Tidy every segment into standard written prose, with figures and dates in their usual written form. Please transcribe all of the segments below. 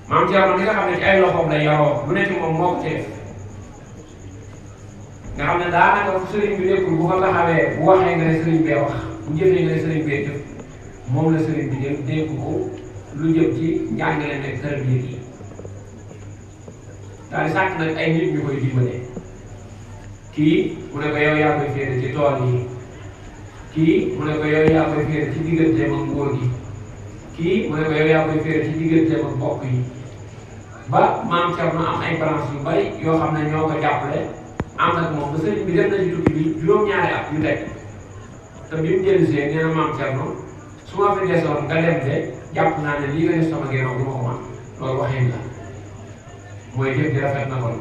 maam Thierno mi nga xam ne ci ay loxoom lay yaroo lu ne ci moom moo ko ci def nga xam ne daanaka fu sëriñ bi nekkul bu ko taxawee bu waxee nga ne sëriñ bee wax bu jëfee nga ne sëriñ bee jëf moom la sëriñ bi jël dénk ko lu jëm ci njàngale nekk tarbiya yi daal di sàkk nag ay nit ñu koy dimbale kii mu ne ko yow yaa koy féete ci tool yi kii mu ne ko yow yaa koy féete ci digganteem ak nguur gi kii mu ne ko yow yaa koy féete ci digganteem ak mbokk yi ba maam Thierno am ay branche yu bari yoo xam ne ñoo ko jàppale am nag moom ba sëriñ bi dem na ci tukki bi juróom-ñaari at yu teg te bi mu dellusee nee na maam Thierno su ma fi desoon nga dem de jàpp naa ne lii nga def sama ginnaaw du ma ko man loolu waxin la mooy jëf ji rafet na kon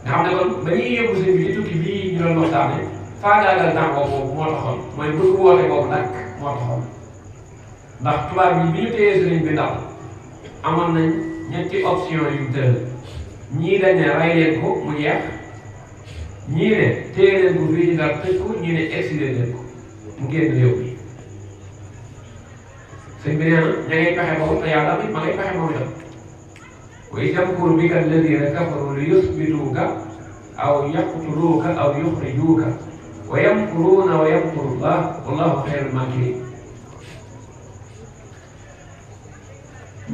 nga xam ne kon ba ñuy yóbbu sëriñ bi ci tukki bii ñu doon waxtaane faagaagal tàngoo boobu moo taxoon mooy bëgg woote boobu nag moo taxoon ndax tubaab yi bi ñu téyee sëriñ bi ndax amoon nañ ñetti option yu tëral ñii dañ ne rey leen ko mu jeex ñii ne téye leen ko fii ci Ndar tëj ko ñii ne exilé leen ko mu génn réew mi sëñ bi nee na ña ngay pexe boobu te yàlla ma ngay pexe moom itam wa iz yamkuru bika alladina kafaru li yusbituuka aw yaqtuluuka aw yuxrijuuka wa yamkuruuna wa yamkuru llah wallahu xayrul maakirin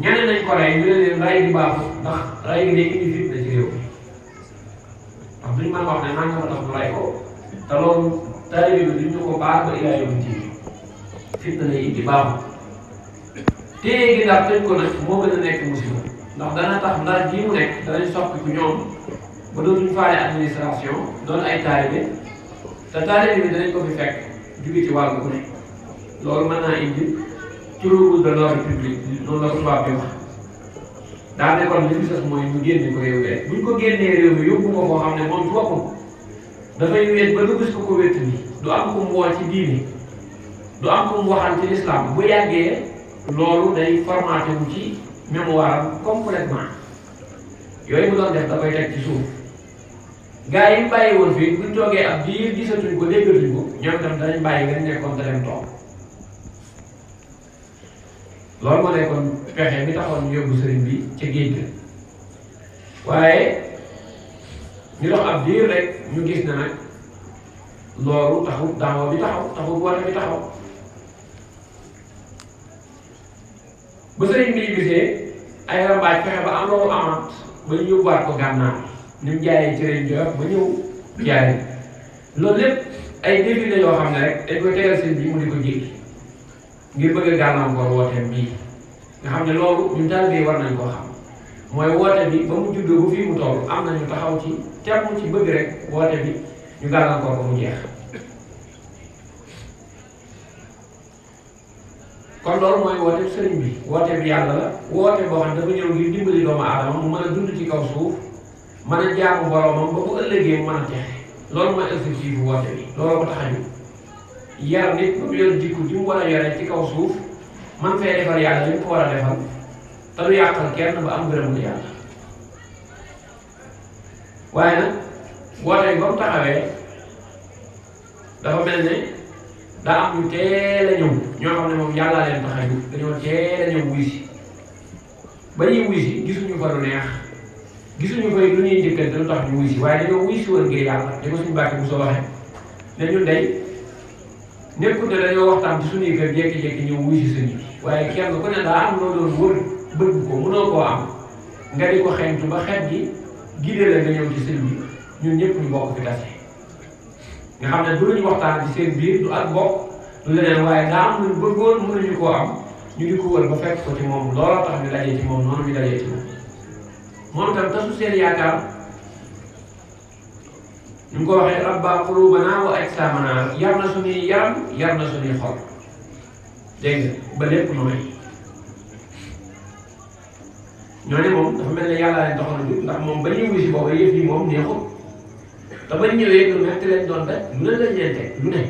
ñane nañ ko rey ñu ne leen rey gi baaxul ndax rey gi day indi fitna ci réew mi ndax duñ mën a wax ne man nga tax ñu rey ko te loolu taalibe bi duñ ñu ko baal ba ilaa yawmi diin fitna lay indi baaxul téye gi ndax tëj ko nag moo gën a nekk musiba ndax dana tax Ndar jii mu nekk danañ soppi ku ñoom ba dootuñ faale administration doon ay taalibe te taalibe bi danañ ko fi fekk jóge ci wàllu bu ne loolu mën naa indi trouble de l'ordre public noonu la ko tubaab bi wax daa ne kon li fi sës mooy ñu génne ko réew mi rek buñ ko génnee réew mi yóbbu ko foo xam ne moom ci boppam dafay wéet ba du gis ko wétt ni du am ko mu woo ci diini du am ko mu waxal ci l'islam bu yàggee loolu day formaté wu ci mémoire am complètement yooyu mu doon def da koy teg ci suuf gars yi bàyyi woon fii buñ toogee ab diir gisatuñ ko déggatuñ ko ñoom itam danañ bàyyi nga nekkoon te dem toog loolu moo nekkoon pexe bi taxoon ñu yóbbu sëriñ bi ca géej ga waaye ñu dox ab diir rek ñu gis ne nag loolu taxut daawa bi taxut woote bi taxaw ba sëriñ bi gisee ay rambaaj fexe ba am loolu amaat ba ñu yóbbuwaat ko gànnaar ni mu jaayee ci ren jox ba ñëw jaay loolu lépp ay défi la yoo xam ne rek dañ koy tegal sëriñ bi mu di ko jéggi ngir bëgg a gàllankoor wooteem bii nga xam ne loolu ñun taalibe yi war nañ koo xam mooy woote bi ba mu juddoo ba fii mu toll am nañu taxaw ci temm ci bëgg rek woote bi ñu gàllankoor ko mu jeex kon loolu mooy woote sëriñ bi woote bi yàlla la woote boo xam ne dafa ñëw ngir dimbali doomu aadama mu mën a dund ci kaw suuf mën a jaamu boromam ba bu ëllëgee mu mën a texe loolu mooy objectif bu woote bi loolu ko tax a jóg yar nit ba mu yor jikko ji mu war a yore ci kaw suuf man fee defal yàlla li mu ko war a defal te du yàqal kenn ba am ngërëmul yàlla waaye nag woote ba mu taxawee dafa mel ne daa am ñu teel a ñëw ñoo xam ne moom yàllaa leen tax a jóg dañoo teel a ñëw wuy si ba ñuy wuy si gisuñu fa lu neex gisuñu fa lu ñuy njëkkante lu tax ñu wuy si waaye dañoo wuy si woon ngir yàlla di ko suñu bàkki bu soo waxee ne ñun day nekkul ne dañoo waxtaan ci suñuy kër jékki-jékki ñëw wuy si sëñ bi waaye kenn ku ne daa am loo doon wër bëgg ko mënoo koo am nga di ko xeeñtu ba xeet gi gidee la nga ñëw ci sëñ bi ñun ñëpp ñu bokk fi tase nga xam ne du luñu waxtaan ci seen biir du ak bokk du leneen waaye daa am luñ bëggoon mënuñu koo am ñu di ko wër ba fekk ko ci moom looloo tax ñu dajee ci moom noonu ñu dajee ci moom moom tam tasu seen yaakaar ñu ngi ko waxee rabba qulubana wa ajsamana yar na suñuy yaram yar na suñuy xol dégg nga ba lépp nooy ñoo ne moom dafa mel ne yàlla leen taxoon a jóg ndax moom ba ñuy wuy si boobu yëf yi moom neexul te bañ ñëwee lu metti lañ doon rek lu ne lañ leen teg lu ne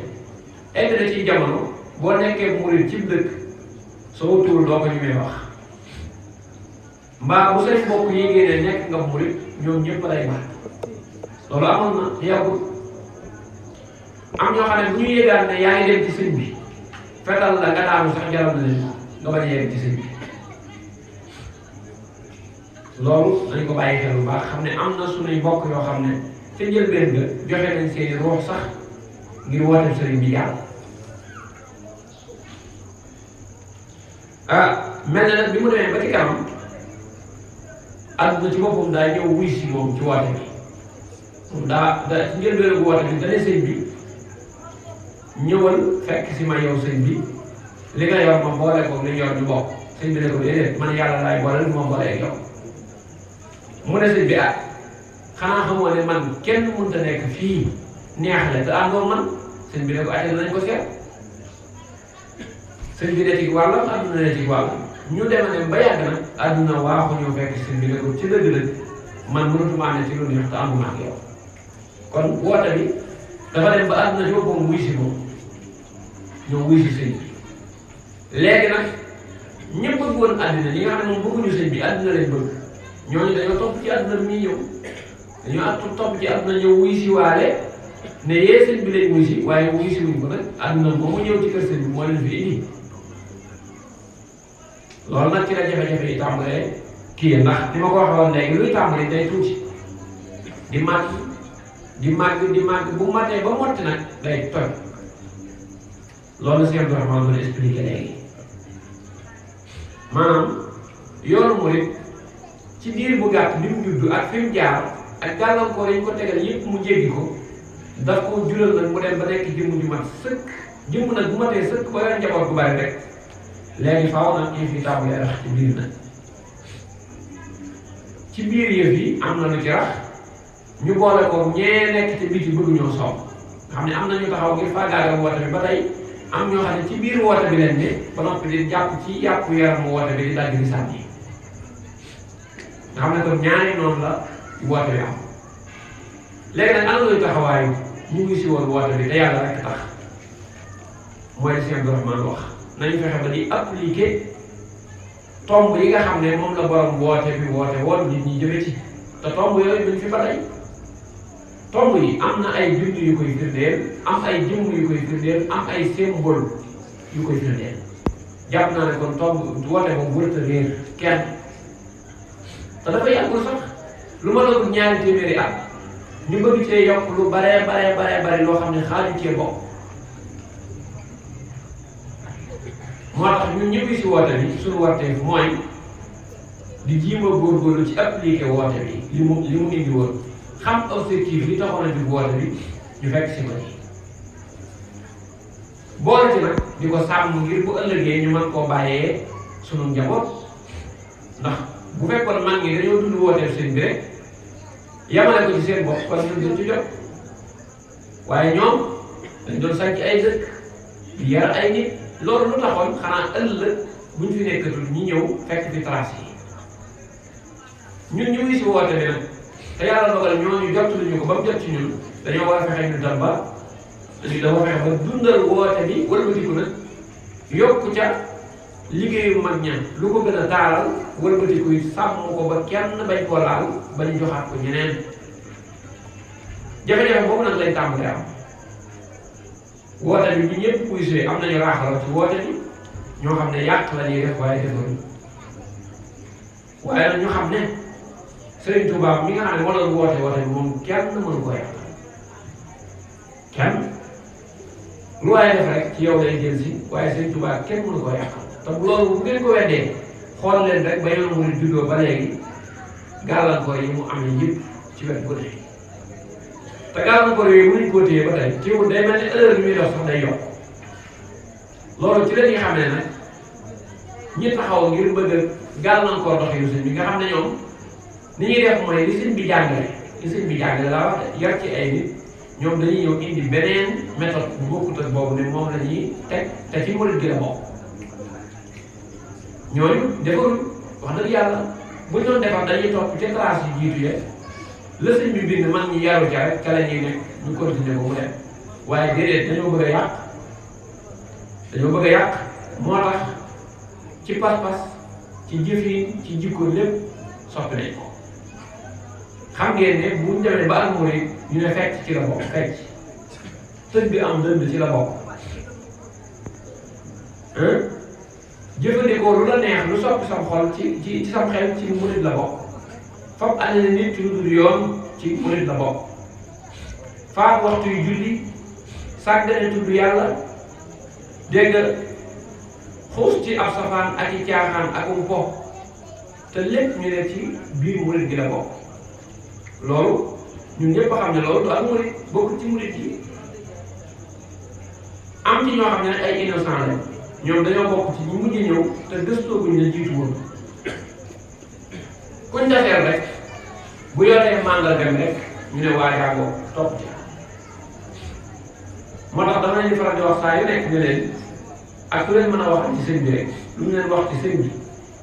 egg na ci jamono boo nekkee murit ci dëkk soo tuur doo ko ñu may wax mbaa bu seen mbokk yéegee ne nekk nga murit ñoom ñëpp lay baat loolu amoon na yàggul am ñoo xam ne bu ñu yéegaan ne yaa ngi dem ci sëñ bi fetal la nga daanu sax jaral na leen nga bañ a yegg ci sëñ bi loolu dañ ko bàyyi xel bu baax xam ne am na suñuy bokk yoo xam ne ca njëlbeen ga joxe nañ seeni ruux sax ngir woote sëriñ bi yàlla mel na nag bi mu demee ba ci kanam àdduna ci boppam daa ñëw wuy si moom ci woote bi moom daa ci njëlbeen woote bi dane sëñ bi ñëwal fekk si ma yow sëñ bi li nga yor ma boole ko li yor ñu bokk sëñ bi ne ko déedéet man yàlla laay boole du ma boole ak yow mu ne sëñ bi xanaa xamoo ne man kenn mënta nekk fii neexle te àndoon man sëñ bi ne ko ajal nañ ko seet sëñ bi ne ci wàllam àdduna ne ci wàllam ñu dem ba yàgg nag àdduna waaxu ñëw fekk sëñ bi ne ko ci dëgg-dëgg man mënatumaa ne ci lu neex te ànduma ak yow kon woote bi dafa dem ba àdduna ci boppam wuy si moom ñoo wuy si sëñ bi léegi nag ñëpp bëggoon àddina ñi nga xam ne moom bëgguñu sëñ bi àddina lañ bëgg ñooñu dañoo topp ci àdduna bi muy ñëw dañoo topp ci àdduna ñëw wuy si waale ne yee sëñ bi lañ wuy si waaye wuy si wuñ ko nag àdduna moom mu ñëw ci kër sëñ bi moo leen fi indi loolu nag ci la jafe-jafe yi tàmbalee kii ndax ni ma ko waxee woon léegi luy tàmbali day tuuti di màgg bu matee ba motti nag day toj loolu Cheikh Abdourahmane doon expliqué léegi maanaam yoonu murid ci diir bu gàtt bi mu judd ak fi mu jaar ak gàllankoor yi ñu ko tegal yëpp mu jéggi ko daf ko jural nag mu dem ba nekk jëmm ju mat sëkk jëmm nag bu matee sëkk ba yor njaboot bu bari rek léegi faaw nag kii fi tàmbalee rax ci biir nag ci biir yëf yi am na lu ci rax ñu boole ko ñee nekk ci biti bëgg ñoo soob xam ne am na ñu taxaw ngir faagaagal woote bi ba tey am ñoo xam ne ci biir woote bi leen ne ba noppi di jàpp ci yàpp yaramu woote bi di dagg di sànni nga xam ne kon ñaari noonu la woote bi am léegi nag ana luy taxawaayu ñu ngi si woon woote bi te yàlla rek tax mooy li Cheikh Abdourahmane wax nañu fexe ba di appliquer tomb yi nga xam ne moom la borom woote bi woote woon nit ñi jëme ci te tomb yooyu duñ fi ba tey tomb yi am na ay bind yu koy firndeel am ay jëmm yu koy firndeel am ay symbole yu koy firndeel jàpp naa ne kon tomb woote moom wërta réer kenn te dafa yàggul sax lu ma doon ñaari téeméeri at ñu bëgg cee yokk lu bare loo xam ne xaaju cee bokk moo tax ñun ñëpp si woote bi suñu warteef mooy di jiima góorgóorlu ci appliqué woote bi li mu indi woon xam objectif li taxoon a jug woote bi ñu fekk si ko nii boole ci nag di ko sàmm ngir bu ëllëgee ñu mën koo bàyyee sunu njaboot ndax bu fekkoon mag ñi dañoo dund wooteef seen bi rek yamale ko ci seen bopp kon ñun dañ ci jot waaye ñoom dañ doon sànc ay dëkk di yar ay nit loolu lu taxoon xanaa ëllëg buñ fi nekkatul ñi ñëw fekk fi trace yi ñun ñu ngi si woote bi nag te yàlla dogal ñooñu jot luñu ko ba mu jot ci ñun dañoo war a fexe ñu dal ba dafa fexe ba dundal woote bi wëlbatiku nag yokku ca liggéeyu mag ña lu ko gën a taaral wëlbatiku yi sàmm ko ba kenn bañ koo laal ba ñu joxaat ko ñeneen jafe-jafe boobu nag lay tàmbalee am woote bi ñu ñëpp puisé am nañu raaxaloo ci woote bi ñoo xam ne yàq la ñuy def waaye defaruñ waaye nag ñu xam ne Sëriñ Tuubaa mi nga xam ne moo doon woote bi moom kenn mënu ko yàq kenn lu waaye def rek ci yow lay jël si waaye Sëriñ Tuubaa kenn mënu ko yàq te loolu bu ngeen ko weddee xool leen rek ba yoon mu juddoo ba léegi gàllankoor yi mu amee yëpp ci wet bu ne te gàllankoor yooyu mënuñ koo téye ba tey teewul day mel ne heure bi muy dox sax day yokk loolu ci la ñuy xam ne nag ñi taxaw ngir bëgg a gàllankoor doxinu sëñ bi nga xam ne ñoom ni ñuy def mooy li sëñ bi jàngale laa wax yar ci ay nit ñoom dañuy ñëw indi beneen méthode bu bokkut ak boobu ne moom la ñuy teg te ci murid gi la bokk ñooñu defarul wax dëgg yàlla bu ñu doon defar dañuy topp ca trace yi jiitu ya la sëñ bi bind mag ñi yaru ca rek ca la ñuy nekk ñu continuer ko mu dem waaye déedéet dañoo bëgg a yàq moo tax ci pas-pas ci jëfin ci jikko lépp soppi nañ ko xam ngeen ne bu ñu demee ba ak murid ñu ne fecc ci la bokk fecc tëgg am dënd ci la bokk jëfandikoo lu la neex lu soppi sam xol ci sam xel ci murid la bokk fab ane nit ci lu dul yoon ci murit la bokk faat waxtu yu julli sàggane tudd yàlla dégg nga xuus ci ab safaan ak i caaxaan ak um po te lépp ñu ne ci biir murit gi la bokk loolu ñun ñëpp xam ne loolu du ak murit bokkul ci murit yi am ci ñoo xam ne ay innocent la ñoom dañoo bokk ci ñi mujj ñëw te gëstooguñ la jiitu woon kuñ defeel rek bu yoree màndargam rek ñu ne waa jàngoo topp ci moo tax dama leen di faral di wax saa yu nekk ne leen ak ku leen mën a waxal ci sëñ bi rek lu ñu leen wax ci sëñ bi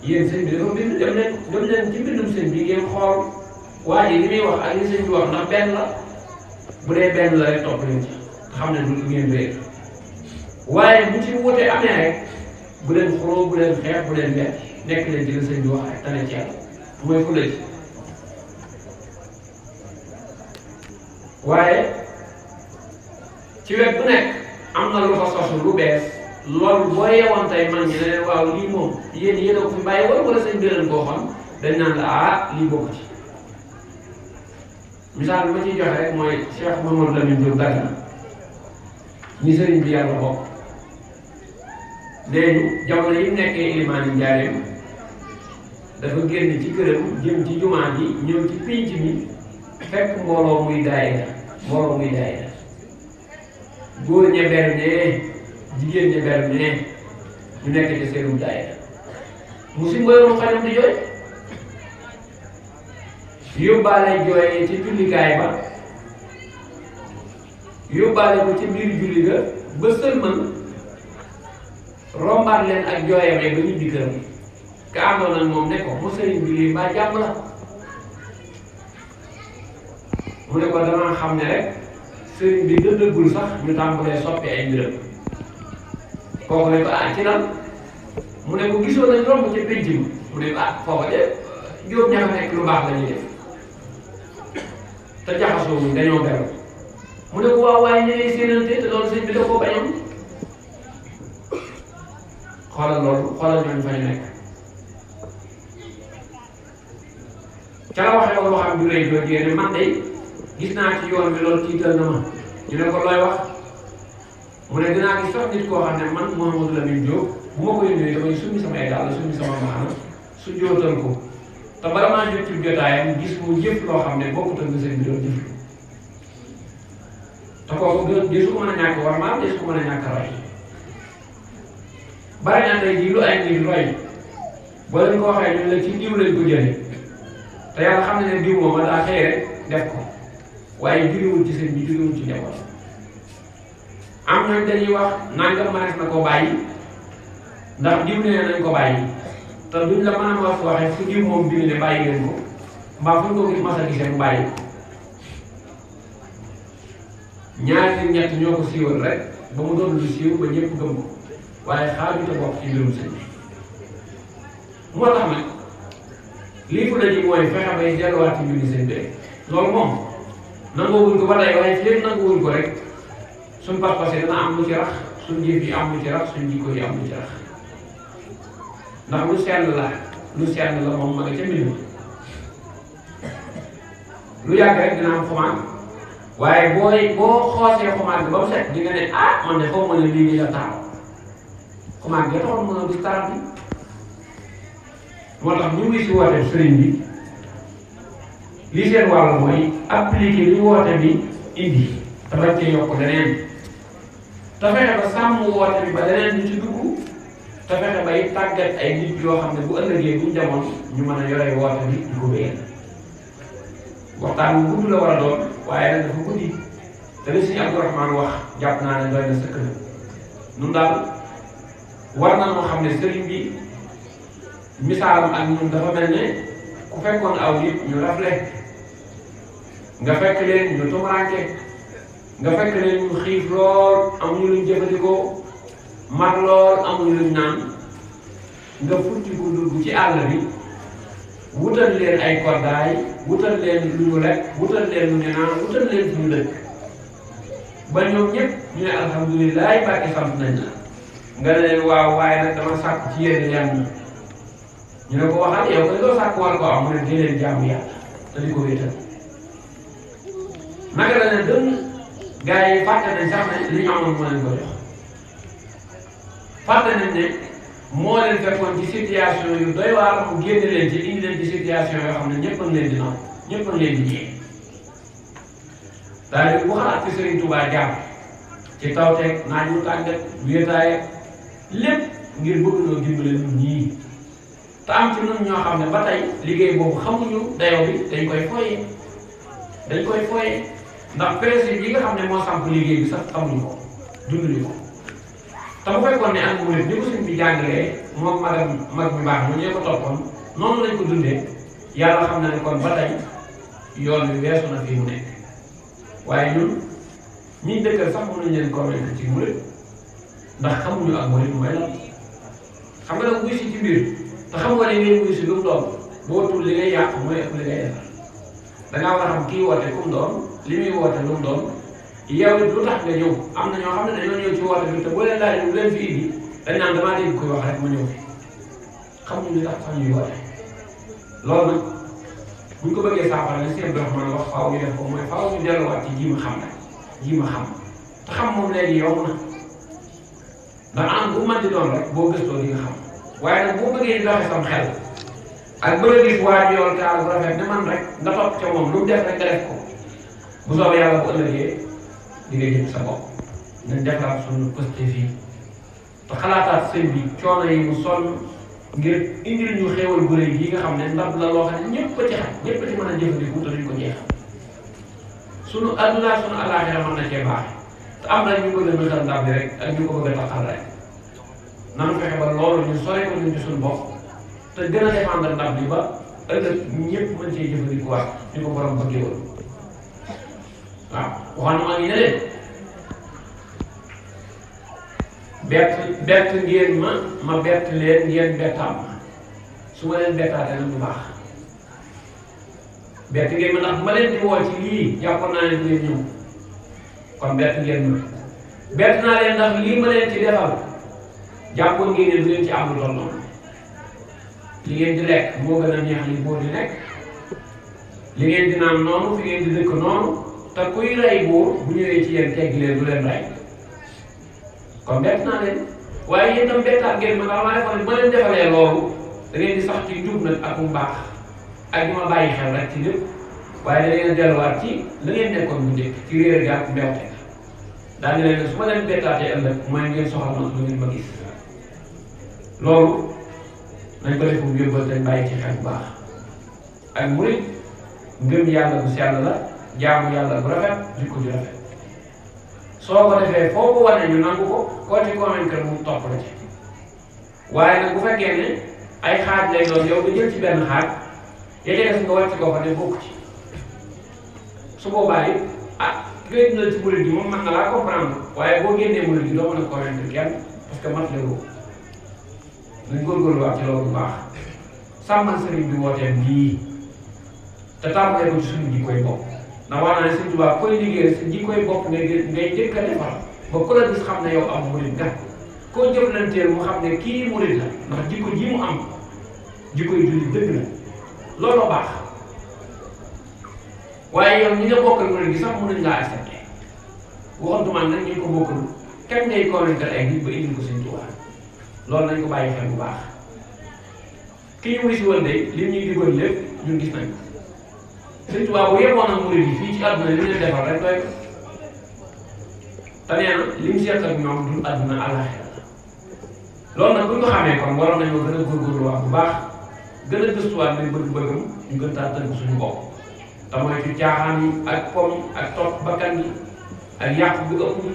yéen sëñ bi dafa bind dem leen ci mbindum sëñ bi ngeen xool waa ji li muy wax ak li sëñ bi wax ndax benn la bu dee benn la rek topp leen ci te xam ne du ngeen réer waaye bu ci wute amee rek bu leen xuloo bu leen xeex bu leen bett nekk leen ci la sëñ bi wax rek tane ci yàlla mooy fu la ci waaye ci wet bu nekk am na lu fa sosu lu bees loolu boo yeewoon tey man ñi ne leen waaw lii moom yéen a ko fi bàyyi wala sëñ bi leen koo xam dañ naan la ah lii bokk ci misaal bi ma ciy joxe rek mooy Cheikh Mamadou Lamine Diop Dagana ñi sëriñ bi yàlla bokk nee ñu jamono yi mu nekkee ilimaani njaareem dafa génn ci këram jëm ci jumaa ji ñëw ci pénc mi fekk mbooloo muy daayira góor ña ber ñee jigéen ña ber ñee ñu nekk ci seenum daayira mu si mboyoom xañam di jooy yóbbaale jooy ci jullikaay ba yóbbaale ko ci biir julli ga ba sëlman rombaat leen ak jooyam ba ñibbi këram ka àndoon ak moom ne ko mu sëriñ bi lii mbaa jàmm la mu ne ko damaa xam ne rek sëriñ bi dëddëgul sax ñu tàmbalee soppi ay mbiram kooku ne ko ah ci lan mu ne ko gisoo nañ romb ca pénc mi mu ne ko ah foofa de jóob ña fa nekk lu baax la ñuy def te jaxasoo wuñ dañoo beru mu ne ko waaw waaye ñu ngi séenante te loolu sëñ bi da koo bañoon xoolal loolu xoolal ñooñu fa ñu nekk ca la waxee loolu xam du rëy jooju ne man de gis naa ci yoon bi loolu tiital na ma ñu ne ko looy wax mu ne dinaa gis sax nit koo xam ne man Mouhamadou Lamine Diop bu ma koy nuyu damay summi samay dàll summi sama mbaxana su jootal ko te bala maa jot ci jotaayam gis mu jëf loo xam ne bokkut ak sëñ bi doon jëf te kooku gisu ko mën a ñàkk war maa gisu ko mën a ñàkk roy bari na tey jii lu ay nit roy boo leen ko waxee ñu la ci diw lañ ko jëlee te yàlla xam ne diw moom daa xëy rek def ko waaye jugewul ci sëñ bi jugewul ci njaboot am nañ dañuy wax nangam mënees na ko bàyyi ndax diw nee nañ ko bàyyi te duñ la mën a wax waxee fu diw moom diw ne bàyyi leen ko mbaa fu ñu ko mas a gisee mu bàyyi ko ñaari nit ñett ñoo ko siiwal rek ba mu doon lu siiw ba ñëpp gëm ko waaye xaaju te bokk ci mbirum sëñ bi moo tax nag lii fu la ji mooy fexe bay delluwaat ci mbirum sëñ bi rek loolu moom nanguwuñ ko ba tey waaye lépp nanguwuñ ko rek suñ pas-pas yi dana am lu ci rax suñ jëf yi am lu ci rax suñ jikko yi am lu ci rax ndax lu sell la moom ma nga ca mbir mi lu yàgg rek dina am xumaan waaye boo xoosee xumaan bi ba mu set di nga ne ah man de xaw ma ne lii nii la taal xumaan bi taxoon mën a gis taal bi moo tax ñu ngi si woote sëriñ bi lii seen wàll mooy appliquer li woote bi indi te bañ cee yokk leneen te fexe ba sàmm woote bi ba leneen ñu ci dugg te fexe ba it tàggat ay nit yoo xam ne bu ëllëgee buñ demoon ñu mën a yore woote bi di ko wéyal waxtaan bu gudd la war a doon waaye nag dafa guddi te li Sëñ Abdourahmane wax jàpp naa ne doy na sëkk na ñun daal war na noo xam ne sëriñ bi misaalam ak ñun dafa mel ne ku fekkoon aw nit ñu rafle nga fekk leen ñu tumuranke nga fekk leen ñu xiif lool amuñu luñ jëfandikoo mar lool amuñu luñ naan nga futti ko dugg ci àll bi wutal leen ay koddaay wutal leen lu ñu lekk wutal leen lu ñu naan wutal leen fu ñu dëkk ba ñoom ñëpp ñu ne alhamdulilah bàkki sant nañ la nga ne leen waaw waaye nag dama sàkk ci yéen yam ñi ñu ne ko waxal yow koy doo sàkk war ko am mu ne dee leen jaamu yàlla te di ko wéetal naka la ne dënn gars yi fàtte nañ sax ne li ñu amoon moo leen ko jox fàtte nañ ne moo leen fekkoon ci situation yu doy waar mu génne leen ci indi leen ci situation yoo xam ne ñëpp a ngi leen di naw ñëpp a ngi leen di ñee daal bu xalaat ci Serigne Touba jàpp ci tawteeg naaj wu tàggat wéetaay lépp ngir bëgg noo dimbale ñun ñii te am ci ñun ñoo xam ne ba tey liggéey boobu xamuñu dayoo bi dañ koy foyee ndax principe yi nga xam ne moo samp liggéey bi sax xamuñu ko dunduñu ko te bu fekkoon ne ak murid ni ko suñ bi jàngalee moom mag mi baax mu ñee ko toppoon noonu lañ ko dundee yàlla xam na ne kon ba tey yoon wi weesu na fii mu nekk waaye ñun ñiy dëkkal sax mënuñ leen convaincre ci murid ndax xamuñu ak murid mooy lan xam nga nag wuy si ci biir te xam nga ne ngay wuy si lu mu doon boo tuul li ngay yàq mooy ëpp li ngay defar dangaa war a xam kii woote ku mu doon li muy woote lu mu doon yow it lu tax nga ñëw am na ñoo xam ne dañoo ñëw ci woote bi te boo leen laajee bu leen fi indi dañ naan damaa dégg koy wax rek ma ñëw fi xamuñu li tax sax ñuy woote loolu nag buñ ko bëggee saafara li seen dox man wax faaw ñu def ko mooy faaw ñu delluwaat ci ji ma xam te xam moom léegi yomb na ndax am bu mën di doon rek boo gëstoo di nga xam waaye nag boo bëggee doxe sam xel ak bëgg a gis waa yoon taal bu rafet ne man rek nga topp ca moom lu mu def rek nga def ko bu soobee yàlla bu ëllëgee di nga jëm sa bopp nañ defaraat suñu posté fii te xalaataat sëñ bi coono yi mu sonn ngir indil ñu xéewal bu rëy yi nga xam ne ndab la loo xam ne ñëpp a ci xam ñëpp a ci mën a jëfandiku te duñ ko jeexal sunu adduna sunu alaaxira mën na cee baax te am na ñu bëgg a nëxal ndab bi rek ak ñu ko bëgg a taxal rek nanu fexe ba loolu ñu sore ko ñun ci suñu bopp te gën a défendre ndab bi ba ëllëg ñëpp mën cee jëfandikuwaat ñu ko borom bëggee woon waaw waxoon na ma ngi ne leen bett ngeen ma bett leen ngeen bettaam ma su ma leen bettaatee nag bu baax bett ngeen ma ndax bu ma leen di woo ci lii jàppoon naa leen du ngeen ñëw kon bett ngeen ma bett naa leen ndax lii ma leen ci defal jàppoon ngeen ne du ngeen ci am lu toll noonu li ngeen di lekk moo gën a neex li boo di lekk li ngeen di naan noonu fi ngeen di dëkk noonu te kuy rey buur bu ñëwee ci yéen tegg leen du leen rey kon bett naa leen waaye yéen itam bettaat ngeen ma ndax maa defoon ne ma leen defalee loolu da ngeen di sax ci njub nag ak mu baax ak ñu ma bàyyi xel rek ci lépp waaye da ngeen a delluwaat ci la ngeen nekkoon bu njëkk ci réer gi ak mbewte daal di leen ne su ma leen bettaatee ëllëg mooy ngeen soxla ma lu ngeen ma gis loolu nañ ko def bu yóbbal dañ bàyyi ci xel bu baax ak murit ngëm yàlla bu sell la jaamu yàlla bu rafet jikko ju rafet soo ko defee foo ko wane ñu nangu ko koo ci convaincre mu topp la ci waaye nag bu fekkee ne ay xaaj lay doon yow nga jël ci benn xaaj ya ca des nga wàcc ko fa ne bokk ci su boobaa it ngay dundal ci murit gi moom mën na laa comprendre waaye boo génnee murit gi doo mën a convaincre kenn parce que mat la woo nañ góorgóorluwaat ci loolu bu baax sàmmal sëriñ bi wooteem bii te tàmbalee ko ci suñu jikkoy bopp ndax wax naa ne Sëriñ Tuubaa koy liggéey sa jikkoy bopp ngay njëkk a defar ba ku la gis xam ne yow am murit nga koo jëflanteel mu xam ne kii murit la ndax jikko ji mu am jikkoy jullit dëgg la looloo baax waaye yow ñi nga bokkal murit gi sax mënuñ laa accepté waxantuma nag ñu ko bokkal kenn ngay convaincre ay nit ba indil ko Sëriñ Tuubaa loolu nañ ko bàyyi xel bu baax ki ñu wuy si woon de li ñuy digoon lépp ñun gis nañ ko Sëriñ Tuubaa bu yeboon ak murid yi fii ci àdduna li leen defal rek doy ko te nee na li mu seet ak ñoom du àdduna àllaaxira loolu nag bu ñu ko xamee kon waroon nañoo gën a góorgóorluwaat bu baax gën a gëstuwaat nañ bëgg-bëggam ñu gën taa tënk suñu bopp te mooy ci caaxaan yi ak pom yi ak topp bakkan yi ak yàq bu ëpp gi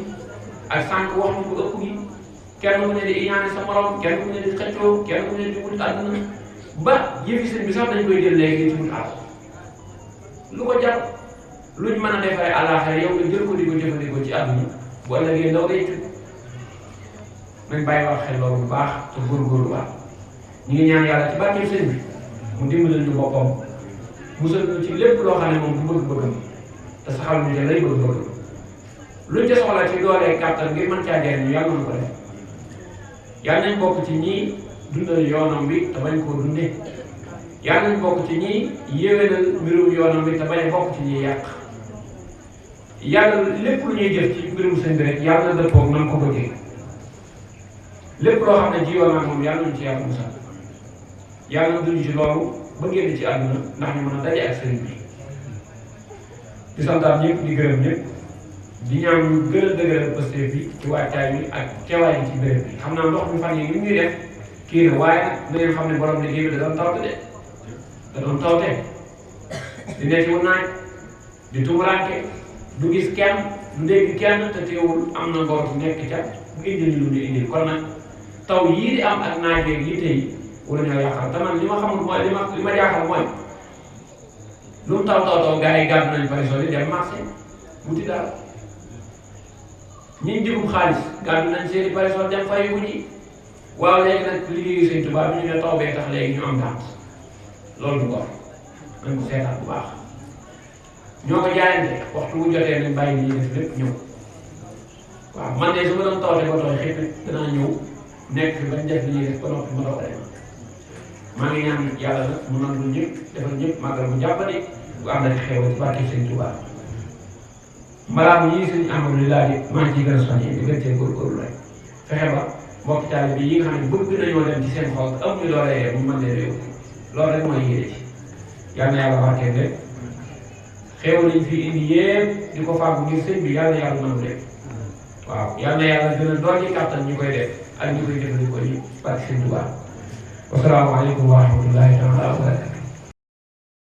ak sànq waxtu bu ëpp gi kenn ku ne di iñaane sa morom kenn ku ne di xëccoo kenn ku ne di wut àdduna ba yëfi sëñ bi sax dañ koy jël léegi ci wut àll lu ko jar luñ mën a defaree àllaaxira yow nga jël ko di ko jëfandikoo ci àdduna bu ëllëgee ndaw day tudd nañ bàyyiwaat xel loolu bu baax te góorgóorluwaat ñu ngi ñaan yàlla ci barkeem sëñ bi mu dimbalal ñu boppam musal ñu ci lépp loo xam ne moom du bëgg-bëggam te saxal ñu te lay bëgg-bëggam luñ ca soxla ci doolee kàttan ngir mën caa jariñu yàlla na ko def yàlla nañ bokk ci ñii dundal yoonam bi te bañ koo dundee yàlla nañ bokk ci ñi yéwénal mbirum yoonam bi te bañ a bokk ci ñi yàq yàlla lépp lu ñuy jëf ci mbirum sëñ bi rek yàlla na dëppoog nam ko bëggee lépp loo xam ne ji yoon ak moom yàlla nañ ci yàlla musal yàlla na duñu ci loolu ba génn ci àdduna ndax ñu mën a daje ak sëriñ bi di santaat ñëpp di gërëm ñëpp di ñaan ñu gën a dëgëral posté bi ci waajtaay bi ak teewaay bi ci béréb bi xam naa ndox mi fan yi li ñuy def kii na waaye nag na ngeen xam ne borom liggéey bi da doon tawte de da doon tawte di nekk wu naaj di tumuraanke du gis kenn du dégg kenn te teewul am na ngor bu nekk ca bu indil lu ñu indil kon nag taw yii di am ak naaj yeeg yi tey wala ñoo yàqal te man li ma xamul mooy li ma jaaxal mooy lu mu taw gars yi gàddu nañ parasol yi dem marché wuti daal ñi jëgum xaalis gàddu nañ seeni parasol dem fayu ji waaw léegi nag liggéeyu Sëñ Tuubaa bi ñu ne taw bee tax léegi ñu am dànt loolu du ko nañ ko seetaat bu baax ñoo ko jaayante waxtu bu jotee nañ bàyyi li ñuy def lépp ñëw waaw man de su ma doon tawte ba tooy xëy na danaa ñëw nekk fi bañ def li ñuy def ba noppi ma doog a dem maa ngi ñaan yàlla nag mu nangul ñëpp defal ñëpp màggal bu jàppandi bu ànd ak xew ci barke Sëñ Tuubaa mbalaam yii Sëñ Amadou di laaj maa ngi ciy gën a soññee di gën cee góorgóorlu rek fexe ba mbokk taalibe bi yi nga xam ne bëgg nañoo dem ci seen xol amuñu doole yee ñu mën leen réew loolu rek mooy yéene ci yal na yàlla barkeel rek xew nañ fi indi yépp di ko fàggu ngir sëñ bi yàlla yàlla nangu rek waaw yal na yàlla gën a doon ci kàttan ñu koy def ak ñu koy jëfandikoo yi barke Sëñ Tuubaa wasalaamaaleykum wa rahmatullahi taala wa barakatu